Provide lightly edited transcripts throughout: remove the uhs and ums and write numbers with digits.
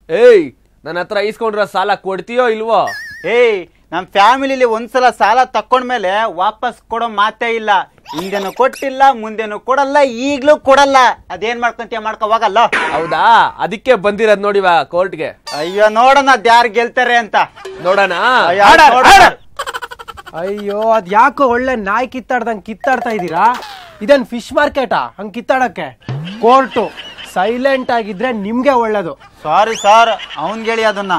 ಏಯ್, ನನ್ನ ಹತ್ರ ಇಸ್ಕೊಂಡ್ರ ಸಾಲ ಕೊಡ್ತೀಯೋ ಇಲ್ವೋ? ಏಯ್, ನಮ್ಮ ಫ್ಯಾಮಿಲಿಲಿ ಒಂದ್ಸಲ ಸಾಲ ತಕೊಂಡ್ಮೇಲೆ ವಾಪಸ್ ಕೊಡೋ ಮಾತೇ ಇಲ್ಲ. ಹಿಂದೆನು ಕೊಟ್ಟಿಲ್ಲ, ಮುಂದೆನು ಕೊಡಲ್ಲ, ಈಗ್ಲೂ ಕೊಡಲ್ಲ. ಅದೇನ್ ಮಾಡ್ಕೊಂತೀಯ ಮಾಡ್ಕೋವಾಗಲ್ಲ. ಹೌದಾ? ಅದಕ್ಕೆ ಬಂದಿರೋದ್ ನೋಡಿವಾ ಕೋರ್ಟ್ಗೆ. ಅಯ್ಯೋ, ನೋಡೋಣ ಯಾರು ಗೆಲ್ತಾರೆ ಅಂತ. ನೋಡೋಣ. ಅಯ್ಯೋ, ಅದ್ ಯಾಕೋ ಒಳ್ಳೆ ನಾಯಿ ಕಿತ್ತಾಡ್ದಂಗ್ ಕಿತ್ತಾಡ್ತಾ ಇದೀರಾ? ಇದೇನ್ ಫಿಶ್ ಮಾರ್ಕೆಟಾ ಹಂಗ್ ಕಿತ್ತಾಡಕ್ಕೆ? ಕೋರ್ಟು ಸೈಲೆಂಟ್ ಆಗಿದ್ರೆ ನಿಮ್ಗೆ ಒಳ್ಳೇದು. ಸಾರಿ ಸರ್, ಅವನ್ಗೆ ಹೇಳಿ ಅದನ್ನ.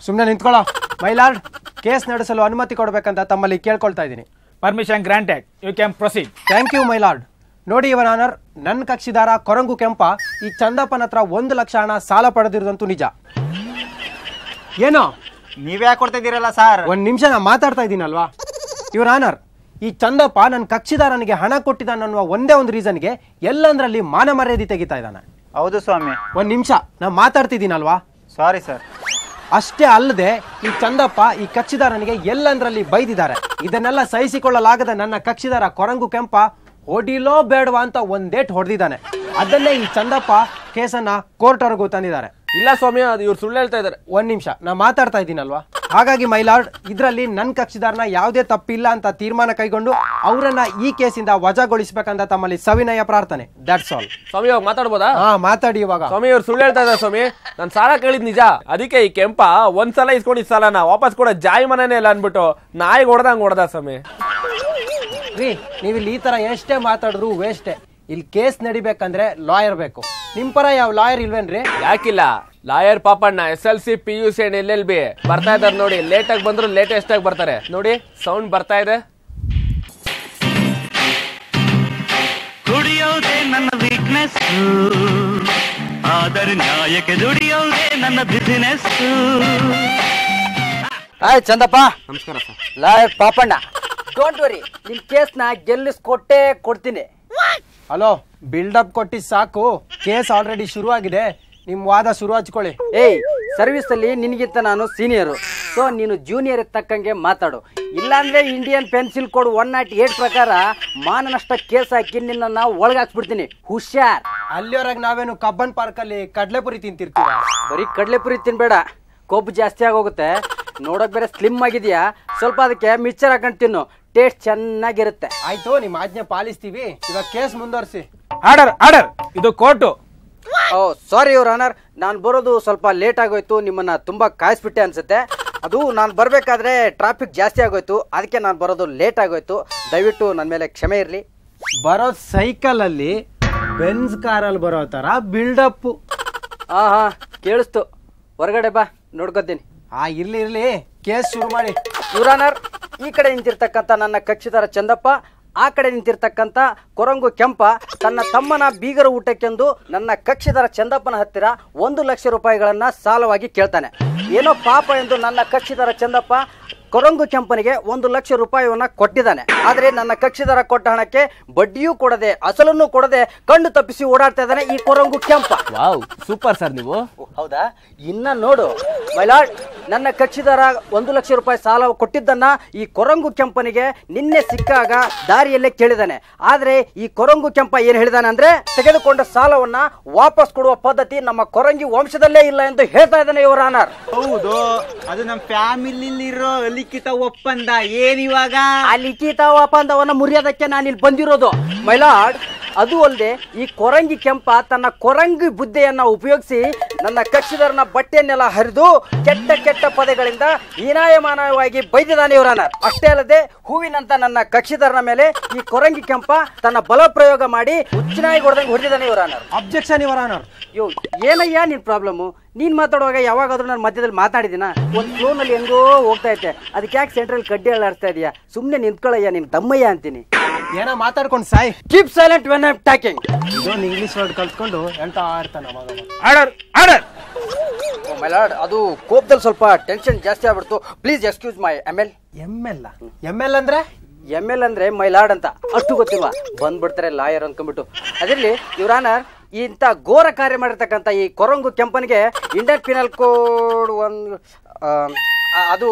ಸುಮ್ನೆ ನಿಂತ್ಕೊಳ್ಳೋ. ಮೈಲಾರ್ಡ್, ಕೇಸ್ ನಡೆಸಲು ಅನುಮತಿ ಕೊಡ್ಬೇಕಂತ ತಮ್ಮಲ್ಲಿ ಕೇಳ್ಕೊಳ್ತಾ ಇದ್ದೀನಿ. Permission granted, you can proceed. Thank you my lord. ನೋಡಿ ಯುವರ್ ಆನರ್, ನನ್ನ ಕಕ್ಷಿದಾರ ಕೊರಂಗು ಕೆಂಪ ಈ ಚಂದಪ್ಪನ ಹತ್ರ 1 ಲಕ್ಷ ಹಣ ಸಾಲ ಪಡೆದಿರೋದಂತೂ ನಿಜ. ಏನೋ ನೀವೇ ಕೊಡ್ತಾ ಇದೀರಲ್ಲ ಸರ್. ಒಂದ್ ನಿಮಿಷ ನಾ ಮಾತಾಡ್ತಾ ಇದ್ದೀನಲ್ವಾ? ಯುವರ್ ಆನರ್, ಈ ಚಂದಪ್ಪ ನನ್ನ ಕಕ್ಷಿದಾರನಿಗೆ ಹಣ ಕೊಟ್ಟಿದ್ದಾನನ್ನುವ ಒಂದೇ ಒಂದು ರೀಸನ್ಗೆ ಎಲ್ಲಂದ್ರಲ್ಲಿ ಮಾನ ಮರ್ಯಾದೆ ತೆಗಿತಾ ಇದ್ದಾನೆ. ಹೌದು ಸ್ವಾಮಿ. ಒಂದ್ ನಿಮಿಷ ನಾ ಮಾತಾಡ್ತಿದ್ದೀನಲ್ವಾ? Sorry sir. ಅಷ್ಟೇ ಅಲ್ಲದೆ ಈ ಚಂದಪ್ಪ ಈ ಕಕ್ಷಿದಾರನಿಗೆ ಎಲ್ಲಂದ್ರಲ್ಲಿ ಬೈದಿದ್ದಾರೆ. ಇದನ್ನೆಲ್ಲ ಸಹಿಸಿಕೊಳ್ಳಲಾಗದ ನನ್ನ ಕಕ್ಷಿದಾರ ಕೊರಂಗು ಕೆಂಪ ಹೊಡಿಲೋ ಬೇಡವಾ ಅಂತ ಒಂದೇಟ್ ಹೊಡೆದಿದ್ದಾನೆ. ಅದನ್ನೇ ಈ ಚಂದಪ್ಪ ಕೇಸನ್ನ ಕೋರ್ಟ್ವರೆಗೂ ತಂದಿದ್ದಾರೆ. ಇಲ್ಲ ಸ್ವಾಮಿ, ಅದು ಇವ್ರು ಸುಳ್ಳು ಹೇಳ್ತಾ ಇದಾರೆ. ಒಂದ್ ನಿಮಿಷ ನಾ ಮಾತಾಡ್ತಾ ಇದ್ದೀನಲ್ವಾ? ಹಾಗಾಗಿ ಮೈಲಾರ್ಡ್, ಇದರಲ್ಲಿ ನನ್ನ ಕಕ್ಷಿದಾರನ ಯಾವುದೇ ತಪ್ಪಿಲ್ಲ ಅಂತ ತೀರ್ಮಾನ ಕೈಗೊಂಡು ಅವರನ್ನ ಈ ಕೇಸಿಂದ ವಜಾಗೊಳಿಸಬೇಕಂತ ತಮ್ಮಲ್ಲಿ ಸವಿನಯ ಪ್ರಾರ್ಥನೆ. That's all. ಸ್ವಾಮಿ, ಇವಾಗ ಮಾತಾಡ್ಬೋದಾ? ಮಾತಾಡಿ ಇವಾಗ. ಸ್ವಾಮಿ, ಇವ್ರು ಸುಳ್ಳು ಹೇಳ್ತಾ ಇದಾರೆ ಸ್ವಾಮಿ. ನಾನು ಸಾಲ ಕೇಳಿದ್ ನಿಜ. ಅದಕ್ಕೆ ಈ ಕೆಂಪ ಒಂದ್ಸಲ ಇಸ್ಕೊಂಡಿದ್ ಸಾಲನ ವಾಪಸ್ ಕೂಡ ಜಾಯಿ ಮನೇನೆ ಇಲ್ಲ ಅನ್ಬಿಟ್ಟು ನಾಯಿಗೆ ಹೊಡೆದ ಸ್ವಾಮಿ. ರೀ, ನೀವಿಲ್ಲಿ ಈ ತರ ಎಷ್ಟೇ ಮಾತಾಡಿದ್ರು ವೇಸ್ಟೇ. ಇಲ್ಲಿ ಕೇಸ್ ನಡಿಬೇಕಂದ್ರೆ ಲಾಯರ್ ಬೇಕು. ನಿಮ್ ಪರ ಯಾವ ಲಾಯರ್ ಇಲ್ವೇನ್ರಿ? ಯಾಕಿಲ್ಲ, lawyer Papanna SLC PUC and LLB ಬರ್ತಾ ಇದಾರೆ ನೋಡಿ. ಲೇಟ್ ಆಗಿ ಬಂದ್ರು ಲೇಟೆಸ್ಟ್ ಆಗಿ ಬರ್ತಾರೆ ನೋಡಿ. ಸೌಂಡ್ ಬರ್ತಾ ಇದೆ. ದುಡಿಯೋದೇ ನನ್ನ ವೀಕ್ನೆಸ್, ಆದರೆ ನ್ಯಾಯಕ್ಕೆ ದುಡಿಯೋದೇ ನನ್ನ ಬಿಸಿನೆಸ್. ಹಾಯ್ ಚಂದಪ್ಪ. ನಮಸ್ಕಾರ sir. Lawyer Papanna. Don't worry, ನಿಮ್ ಕೇಸ್ನ ಗೆಲ್ಲಿಸ್ಕೊಟ್ಟೇ ಕೊಡ್ತೀನಿ. ಹಲೋ, ಬಿಲ್ಡಪ್ ಕೊಟ್ಟಿ ಸಾಕು. ಕೇಸ್ ಆಲ್ರೆಡಿ ಶುರು ಆಗಿದೆ. ನಿಮ್ ವಾದ ಶುರು ಹಚ್ಕೊಳ್ಳಿ. ಏಯ್, ಸರ್ವಿಸ್ ಅಲ್ಲಿ ನಿನಗಿಂತ ನಾನು ಸೀನಿಯರು, ಸೊ ನೀನು ಜೂನಿಯರ್ ತಕ್ಕಂಗೆ ಮಾತಾಡು. ಇಲ್ಲಾಂದ್ರೆ ಇಂಡಿಯನ್ ಪೆನ್ಸಿಲ್ ಕೋಡ್ 108 ಪ್ರಕಾರ ಮಾನನಷ್ಟ ಕೇಸ್ ಹಾಕಿ ನಿನ್ನ ಒಳಗಾಕ್ಸ್ಬಿಡ್ತೀನಿ. ಹುಷಾರ್. ಅಲ್ಲಿವರೆಗೆ ನಾವೇನು ಕಬ್ಬನ್ ಪಾರ್ಕ್ ಅಲ್ಲಿ ಕಡ್ಲೆಪುರಿ ತಿಂತಿರ್ತೀವ? ಬರೀ ಕಡ್ಲೆಪುರಿ ತಿನ್ಬೇಡ, ಕೊಬ್ಬು ಜಾಸ್ತಿ ಆಗೋಗುತ್ತೆ. ನೋಡಕ್ ಬೇರೆ ಸ್ಲಿಮ್ ಆಗಿದ್ಯಾ, ಸ್ವಲ್ಪ ಅದಕ್ಕೆ ಮಿಕ್ಸರ್ ಹಾಕೊಂಡು ತಿನ್ನು, ಟೇಸ್ಟ್ ಚೆನ್ನಾಗಿರುತ್ತೆ. ಆಯ್ತು, ನಿಮ್ ಆಜ್ಞೆ ಪಾಲಿಸ್ತೀವಿ. ಇವಾಗ ಕೇಸ್ ಮುಂದುವರಿಸಿ. ಆರ್ಡರ್ ಆರ್ಡರ್, ಇದು court. Oh sorry your honour, ನಾನು ಬರೋದು ಸ್ವಲ್ಪ ಲೇಟ್ ಆಗೋಯ್ತು. ನಿಮ್ಮನ್ನ ತುಂಬಾ ಕಾಯಿಸ್ಬಿಟ್ಟೆ ಅನ್ಸುತ್ತೆ. ಅದು ನಾನು ಬರಬೇಕಾದ್ರೆ ಟ್ರಾಫಿಕ್ ಜಾಸ್ತಿ ಆಗೋಯ್ತು, ಅದಕ್ಕೆ ನಾನು ಬರೋದು ಲೇಟ್ ಆಗೋಯ್ತು. ದಯವಿಟ್ಟು ನನ್ನ ಮೇಲೆ ಕ್ಷಮೆ ಇರಲಿ. ಬರೋ ಸೈಕಲ್ ಅಲ್ಲಿ ಬೆನ್ಸ್ ಕಾರಲ್ಲಿ ಬರೋ ತರ ಬಿಲ್ಡಪ್. ಹಾ ಕೇಳಿಸ್ತು. ಹೊರಗಡೆ ಬಾ, ನೋಡ್ಕೊತೀನಿ. ಇರ್ಲಿ, ಕೇಸ್ ಶುರು ಮಾಡಿ. ಯುವರ್ ಆನರ್, ಈ ಕಡೆ ನಿಂತಿರ್ತಕ್ಕಂಥ ನನ್ನ ಕಕ್ಷಿದಾರ ಚಂದಪ್ಪ, ಆ ಕಡೆ ನಿಂತಿರ್ತಕ್ಕಂಥ ಕೊರಂಗು ಕೆಂಪ ತನ್ನ ತಮ್ಮನ ಬೀಗರ ಊಟಕ್ಕೆಂದು ನನ್ನ ಕಕ್ಷಿದಾರ ಚಂದಪ್ಪನ ಹತ್ತಿರ 1 ಲಕ್ಷ ರೂಪಾಯಿಗಳನ್ನ ಸಾಲವಾಗಿ ಕೇಳ್ತಾನೆ. ಏನೋ ಪಾಪ ಎಂದು ನನ್ನ ಕಕ್ಷಿದಾರ ಚಂದಪ್ಪ ಕೊರಂಗು ಕೆಂಪನಿಗೆ 1 ಲಕ್ಷ ರೂಪಾಯಿಯನ್ನ ಕೊಟ್ಟಿದ್ದಾನೆ. ಆದ್ರೆ ನನ್ನ ಕಕ್ಷಿದಾರ ಕೊಟ್ಟ ಹಣಕ್ಕೆ ಬಡ್ಡಿಯೂ ಕೊಡದೆ ಅಸಲನ್ನು ಕೊಡದೆ ಕಣ್ಣು ತಪ್ಪಿಸಿ ಓಡಾಡ್ತಾ ಇದ್ದಾನೆ ಈ ಕೊರಂಗು ಕೆಂಪ. ವಾವ್, ಸೂಪರ್ ಸರ್ ನೀವು. ಹೌದಾ? ಇನ್ನ ನೋಡು ಮೈಲಾರ್ಡ್, ನನ್ನ ಕಕ್ಷಿದಾರ 1 ಲಕ್ಷ ರೂಪಾಯಿ ಸಾಲ ಕೊಟ್ಟಿದ್ದನ್ನ ಈ ಕೊರಂಗು ಕೆಂಪನಿಗೆ ನಿನ್ನೆ ಸಿಕ್ಕಾಗ ದಾರಿಯಲ್ಲೇ ಕೇಳಿದಾನೆ. ಆದ್ರೆ ಈ ಕೊರಂಗು ಕೆಂಪ ಏನ್ ಹೇಳಿದಾನೆ ಅಂದ್ರೆ, ತೆಗೆದುಕೊಂಡ ಸಾಲವನ್ನ ವಾಪಸ್ ಕೊಡುವ ಪದ್ಧತಿ ನಮ್ಮ ಕೊರಂಗಿ ವಂಶದಲ್ಲೇ ಇಲ್ಲ ಎಂದು ಹೇಳ್ತಾ ಇದ್ದಾನೆ ಯುವರ್ ಆನರ್. ಹೌದು, ಅದು ನಮ್ಮ ಫ್ಯಾಮಿಲಿಲಿರೋ ಲಿಖಿತ ಒಪ್ಪಂದ. ಏನಿವಾಗ ಆ ಲಿಖಿತ ಒಪ್ಪಂದವನ್ನ ಮುರಿಯೋದಕ್ಕೆ ನಾನು ಇಲ್ಲಿ ಬಂದಿರೋದು ಮೈಲಾರ್ಡ್. ಅದು ಅಲ್ಲದೆ ಈ ಕೊರಂಗಿ ಕೆಂಪ ತನ್ನ ಕೊರಂಗಿ ಬುದ್ಧಿಯನ್ನ ಉಪಯೋಗಿಸಿ ನನ್ನ ಕಕ್ಷಿದಾರನ ಬಟ್ಟೆಯನ್ನೆಲ್ಲ ಹರಿದು ಕೆಟ್ಟ ಕೆಟ್ಟ ಪದಗಳಿಂದ ಹೀನಾಯಮಾನವಾಗಿ ಬೈದಿದ್ದಾನೆ ಯುವರ್ ಆನರ್. ಅಷ್ಟೇ ಅಲ್ಲದೆ ಹೂವಿನಂತ ನನ್ನ ಕಕ್ಷಿದಾರನ ಮೇಲೆ ಈ ಕೊರಂಗಿ ಕೆಂಪ ತನ್ನ ಬಲ ಪ್ರಯೋಗ ಮಾಡಿ ಹುಚ್ಚನಾಗಿ ಹೊಡೆದಿದ್ದಾನೆ your honour. Objection your honour. ಏನಯ್ಯ ನಿನ್ ಪ್ರಾಬ್ಲಮ್? ನೀನ್ ಮಾತಾಡುವಾಗ ಯಾವಾಗಾದ್ರೂ ನಾನು ಮಧ್ಯದಲ್ಲಿ ಮಾತಾಡಿದಿನ? ಒಂದು ಫ್ಲೋನಲ್ಲಿ ಹೆಂಗೋ ಹೋಗ್ತಾ ಇದ್ದೆ, ಅದಕ್ಕೆ ಯಾಕೆ ಸೆಂಟ್ರಲ್ ಕಡ್ಡಿ ಅಲ್ಲಾಡ್ತಾ ಇದೀಯಾ? ಸುಮ್ನೆ ನಿಂತ್ಕೊಳ್ಳಯ್ಯ, ನಿನ್ ದಮ್ಮಯ್ಯ ಅಂತೀನಿ. ಏನೋ ಮಾತಾಡ್ಕೊಂಡು ಸಾಯ್. Keep silent when I am talking. ಇದೊಂದು ಇಂಗ್ಲಿಷ್ ವರ್ಡ್ ಕಲ್ತ್ಕೊಂಡು ಹೇಳ್ತಾ ಇರ್ತಾನೆ ಮಗ. Order order. ಮೈ ಲಾರ್ಡ್, ಅದು ಕೋಪದಲ್ಲಿ ಸ್ವಲ್ಪ ಟೆನ್ಷನ್ ಜಾಸ್ತಿ ಆಗ್ಬಿಡ್ತು. Please excuse my ML. ML ಅಂದ್ರೆ? ML ಅಂದ್ರೆ ಮೈ ಲಾರ್ಡ್ ಅಂತ ಅಷ್ಟು ಗೊತ್ತಿಲ್ವಾ? ಬಂದ್ಬಿಡ್ತಾರೆ ಲಾಯರ್ ಅನ್ಕೊಂಡ್ಬಿಟ್ಟು. ಅದಿರ್ಲಿ ಯುವರ್ ಆನರ್, ಇಂಥ ಘೋರ ಕಾರ್ಯ ಮಾಡಿರ್ತಕ್ಕಂಥ ಈ ಕೊರಂಗು ಕೆಂಪನಿಗೆ ಇಂಡಿಯನ್ ಪಿನಲ್ ಕೋಡ್ ಅದು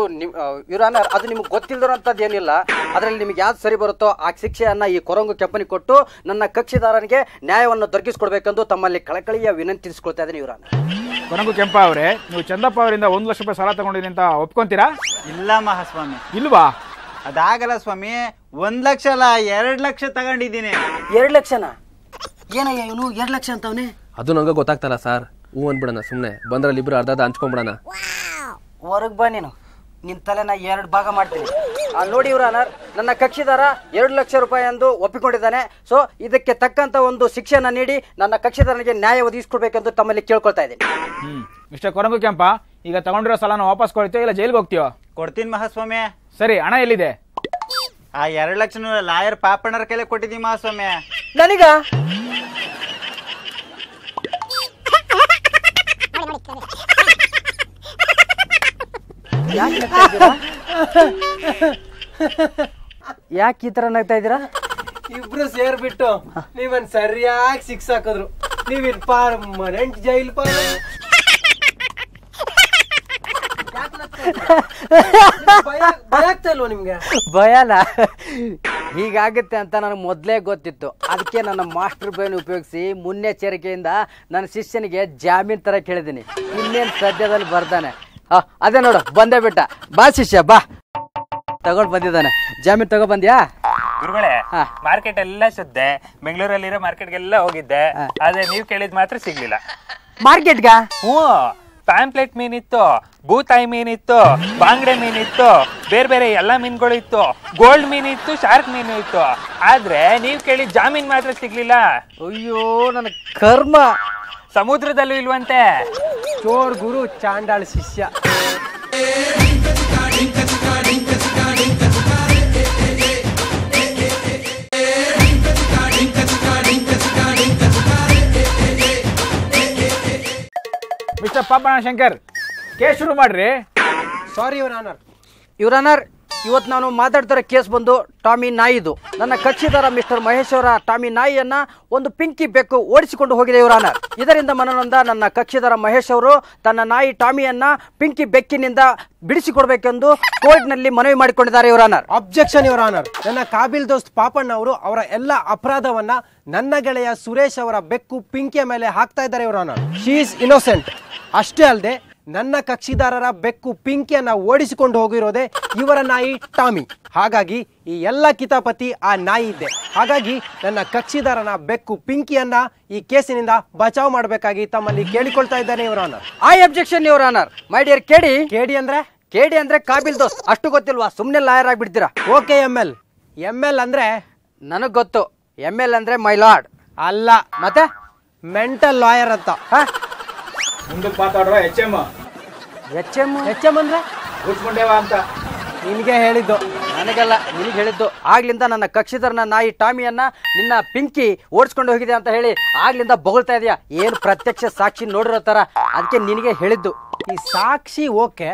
ಯುವರ್ ಆನರ್, ಅದು ನಿಮ್ಗೆ ಗೊತ್ತಿಲ್ಲದಂಥದ್ದು ಏನಿಲ್ಲ. ಅದರಲ್ಲಿ ನಿಮ್ಗೆ ಯಾವ್ದು ಸರಿ ಬರುತ್ತೋ ಆ ಶಿಕ್ಷೆಯನ್ನ ಈ ಕೊರಂಗು ಕೆಂಪನಿಗೆ ಕೊಟ್ಟು ನನ್ನ ಕಕ್ಷಿದಾರನಿಗೆ ನ್ಯಾಯವನ್ನು ದೊರಕಿಸಿಕೊಡ್ಬೇಕೆಂದು ತಮ್ಮಲ್ಲಿ ಕಳಕಳಿಯ ವಿನಂತಿಸ್ಕೊಳ್ತಾ ಇದ್ದೀನಿ ಯುವರ್ ಆನರ್. ಕೊರಂಗು ಕೆಂಪ ಅವರೇ, ನೀವು ಚಂದಪ್ಪ ಅವರಿಂದ 1 ಲಕ್ಷ ರೂಪಾಯಿ ಸಾಲ ತಗೊಂಡಿದ್ದೀನಿ ಅಂತ ಒಪ್ಕೊಂತೀರಾ? ಇಲ್ಲ ಮಹಾಸ್ವಾಮಿ, ಇಲ್ವಾ? ಅದಾಗಲ್ಲ ಸ್ವಾಮಿ. 1 ಲಕ್ಷ ಅಲ್ಲ, 2 ಲಕ್ಷ ತಗೊಂಡಿದ್ದೀನಿ. 2 ಲಕ್ಷನಾ? ಏನಯ್ಯ ಇವನು 2 ಲಕ್ಷ ಅಂತವನೇ? ಅದು ನಂಗೆ ಗೊತ್ತಾಗ್ತಲ್ಲ ಸರ್. ಹೂ ಅಂದ್ಬಿಡಣ, ಸುಮ್ಮನೆ ಬಂದ್ರಲ್ಲಿ ಇಬ್ರು ಅರ್ಧ ಹಂಚ್ಕೊಂಡ್ಬಿಡಣ. ಹೊರಗೆ ಬಾ ನೀನು, ನಿನ್ನ ತಲೆನ 2 ಭಾಗ ಮಾಡ್ತೀನಿ. ನೋಡಿ ಯುವರ್ ಆನರ್, ನನ್ನ ಕಕ್ಷಿದಾರ 2 ಲಕ್ಷ ರೂಪಾಯಿ ಎಂದು ಒಪ್ಪಿಕೊಂಡಿದ್ದಾನೆ. ಸೊ ಇದಕ್ಕೆ ತಕ್ಕಂತ ಒಂದು ಶಿಕ್ಷೆಯನ್ನು ನೀಡಿ ನನ್ನ ಕಕ್ಷಿದಾರನಿಗೆ ನ್ಯಾಯ ಒದಗಿಸ್ಕೊಡ್ಬೇಕೆಂದು ತಮ್ಮಲ್ಲಿ ಕೇಳ್ಕೊಳ್ತಾ ಇದ್ದೀನಿ. ಮಿಸ್ಟರ್ ಕೊರಂಗು ಕೆಂಪ, ಈಗ ತಗೊಂಡಿರೋ ಸಾಲನ ವಾಪಸ್ ಕೊಡ್ತೀಯೋ ಇಲ್ಲ ಜೈಲ್ಗೆ ಹೋಗ್ತೀಯೋ? ಕೊಡ್ತೀನಿ ಮಹಾಸ್ವಾಮಿ. ಸರಿ, ಹಣ ಎಲ್ಲಿದೆ? ಆ 2 ಲಕ್ಷ ಲಾಯರ್ ಪಾಪಣ್ಣರ ಕೈಲಿ ಕೊಟ್ಟಿದ್ದೀನಿ ಮಹಾಸ್ವಾಮಿ. ನನಗ ಯಾಕೆ ಈ ತರ ನಗ್ತಾ ಇದ್ದೀರಾ? ಇಬ್ರು ಸೇರ್ಬಿಟ್ಟು ನೀವನ್ ಸರಿಯಾಗಿ ಶಿಕ್ಷೆ ಹಾಕಿದ್ರು. ನೀವಿನ್ ಪರ್ಮನೆಂಟ್ ಜೈಲ್ ಭಯ ಆಗ್ತಾ ಇಲ್ವಾ ನಿಮ್ಗೆ? ಭಯನ? ಹೀಗಾಗುತ್ತೆ ಅಂತ ನನಗೆ ಮೊದಲೇ ಗೊತ್ತಿತ್ತು. ಅದಕ್ಕೆ ನನ್ನ ಮಾಸ್ಟರ್ ಬ್ರೈನ್ ಉಪಯೋಗಿಸಿ ಮುನ್ನೆಚ್ಚರಿಕೆಯಿಂದ ನನ್ನ ಶಿಷ್ಯನಿಗೆ ಜಾಮೀನ್ ತರ ಕೇಳಿದ್ದೀನಿ. ಇನ್ನೇನು ಸದ್ಯದಲ್ಲಿ ಬರ್ತಾನೆ. ಅದೇ ನೋಡು, ಬಂದೇ ಬಿಟ್ಟ. ಬಾ ಶಿಷ್ಯ ಬಾ. ತಗೊಂಡ್ ಬಂದಿದ್ದಾನೆ. ಜಾಮೀನ್ ತಗೋ ಬಂದ್ಯಾ? ಗುರುಗಳೇ, ಮಾರ್ಕೆಟ್ ಎಲ್ಲ ಸುದ್ದೆ, ಬೆಂಗಳೂರಲ್ಲಿರೋ ಮಾರ್ಕೆಟ್ಗೆಲ್ಲ ಹೋಗಿದ್ದೆ. ಆದ್ರೆ ನೀವ್ ಕೇಳಿದ್ ಮಾತ್ರ ಸಿಗ್ಲಿಲ್ಲ. ಮಾರ್ಕೆಟ್ಗ? ಹ್ಞೂ, ಪ್ಯಾಂಪ್ಲೆಟ್ ಮೀನಿತ್ತು, ಬೂತಾಯಿ ಮೀನಿತ್ತು, ಬಾಂಗ್ಡೆ ಮೀನಿತ್ತು, ಬೇರೆ ಬೇರೆ ಎಲ್ಲ ಮೀನುಗಳು ಇತ್ತು, ಗೋಲ್ಡ್ ಮೀನಿತ್ತು, ಶಾರ್ಕ್ ಮೀನು ಇತ್ತು. ಆದ್ರೆ ನೀವ್ ಕೇಳಿದ ಜಾಮೀನ್ ಮಾತ್ರ ಸಿಗ್ಲಿಲ್ಲ. ಅಯ್ಯೋ ನನ್ನ ಕರ್ಮ. ಸಮುದ್ರದಲ್ಲೂ ಇಲ್ವಂತೆ. ಚೋರ್ ಗುರು ಚಾಂಡಾಳ ಶಿಷ್ಯ. ಮಿಸ್ಟರ್ ಪಾಪಣ್ಣ ಶಂಕರ್, ಕೇಸ್ ಶುರು ಮಾಡ್ರಿ. ಸಾರಿ ಯುವರ್ ಆನರ್. ಯುವರ್ ಆನರ್, ಇವತ್ತು ನಾನು ಮಾತಾಡ್ತಿರೋ ಕೇಸ್ ಬಂದು ಟಾಮಿ ನಾಯಿದು. ನನ್ನ ಕಕ್ಷಿದಾರ ಮಿಸ್ಟರ್ ಮಹೇಶ್ ಅವರ ಟಾಮಿ ನಾಯಿಯನ್ನ ಒಂದು ಪಿಂಕಿ ಬೆಕ್ಕು ಓಡಿಸಿಕೊಂಡು ಹೋಗಿದೆ ಯುವರ್ ಆನರ್. ಇದರಿಂದ ಮನನೊಂದ ನನ್ನ ಕಕ್ಷಿದಾರ ಮಹೇಶ್ ಅವರು ತನ್ನ ನಾಯಿ ಟಾಮಿಯನ್ನ ಪಿಂಕಿ ಬೆಕ್ಕಿನಿಂದ ಬಿಡಿಸಿಕೊಡ್ಬೇಕೆಂದು ಕೋರ್ಟ್ನಲ್ಲಿ ಮನವಿ ಮಾಡಿಕೊಂಡಿದ್ದಾರೆ your honour. Objection your honour. ನನ್ನ ಕಾಬಿಲ್ ದೋಸ್ತ್ ಪಾಪಣ್ಣ ಅವರು ಅವರ ಎಲ್ಲ ಅಪರಾಧವನ್ನ ನನ್ನ ಗೆಳೆಯ ಸುರೇಶ್ ಅವರ ಬೆಕ್ಕು ಪಿಂಕಿಯ ಮೇಲೆ ಹಾಕ್ತಾ ಇದ್ದಾರೆ your honour. She is innocent. ಅಷ್ಟೇ ಅಲ್ಲದೆ ನನ್ನ ಕಕ್ಷಿದಾರರ ಬೆಕ್ಕು ಪಿಂಕಿಯನ್ನ ಓಡಿಸಿಕೊಂಡು ಹೋಗಿರೋದೆ ಇವರ ನಾಯಿ ಟಾಮಿ. ಹಾಗಾಗಿ ಈ ಎಲ್ಲ ಕಿತಾಪತಿ ಆ ನಾಯಿ ಇದ್ದೆ. ಹಾಗಾಗಿ ನನ್ನ ಕಕ್ಷಿದಾರನ ಬೆಕ್ಕು ಪಿಂಕಿಯನ್ನ ಈ ಕೇಸಿನಿಂದ ಬಚಾವ್ ಮಾಡಬೇಕಾಗಿ ತಮ್ಮಲ್ಲಿ ಕೇಳಿಕೊಳ್ತಾ ಇದ್ದೇನೆ your honour. I objection your honour. My dear ಕೇಡಿ. ಕೇಡಿ ಅಂದ್ರೆ? ಕೇಡಿ ಅಂದ್ರೆ ಕಾಬಿಲ್ ದೋಸ್ತ್. ಅಷ್ಟು ಗೊತ್ತಿಲ್ವಾ? ಸುಮ್ನೆ ಲಾಯರ್ ಆಗ್ಬಿಡ್ತೀರಾ? Okay ML. ML ಅಂದ್ರೆ? ನನಗ್ ಗೊತ್ತು. ML ಅಂದ್ರೆ ಮೈ ಲಾರ್ಡ್ ಅಲ್ಲ, ಮತ್ತೆ ಮೆಂಟಲ್ ಲಾಯರ್ ಅಂತ. ಮುಂದಕ್ಕೆ ಮಾತಾಡ್ರ HM HM ಅಂದ್ರೆ ಕೂತ್ಕೊಂಡೇವ ಅಂತ ನಿನಗೆ ಹೇಳಿದ್ದು. ನನಗೆಲ್ಲ, ನಿನಗೆ ಹೇಳಿದ್ದು. ಆಗ್ಲಿಂದ ನನ್ನ ಕಕ್ಷಿದಾರನ ನಾಯಿ ಟಾಮಿಯನ್ನ ನಿನ್ನ ಪಿಂಕಿ ಓಡಿಸ್ಕೊಂಡು ಹೋಗಿದೆ ಅಂತ ಹೇಳಿ ಆಗ್ಲಿಂದ ಬೊಗಳ್ತಾ ಇದೆಯಾ? ಏನು ಪ್ರತ್ಯಕ್ಷ ಸಾಕ್ಷಿ ನೋಡಿರೋ ತರ. ಅದಕ್ಕೆ ನಿನಗೆ ಹೇಳಿದ್ದು. ಈ ಸಾಕ್ಷಿ ಓಕೆ,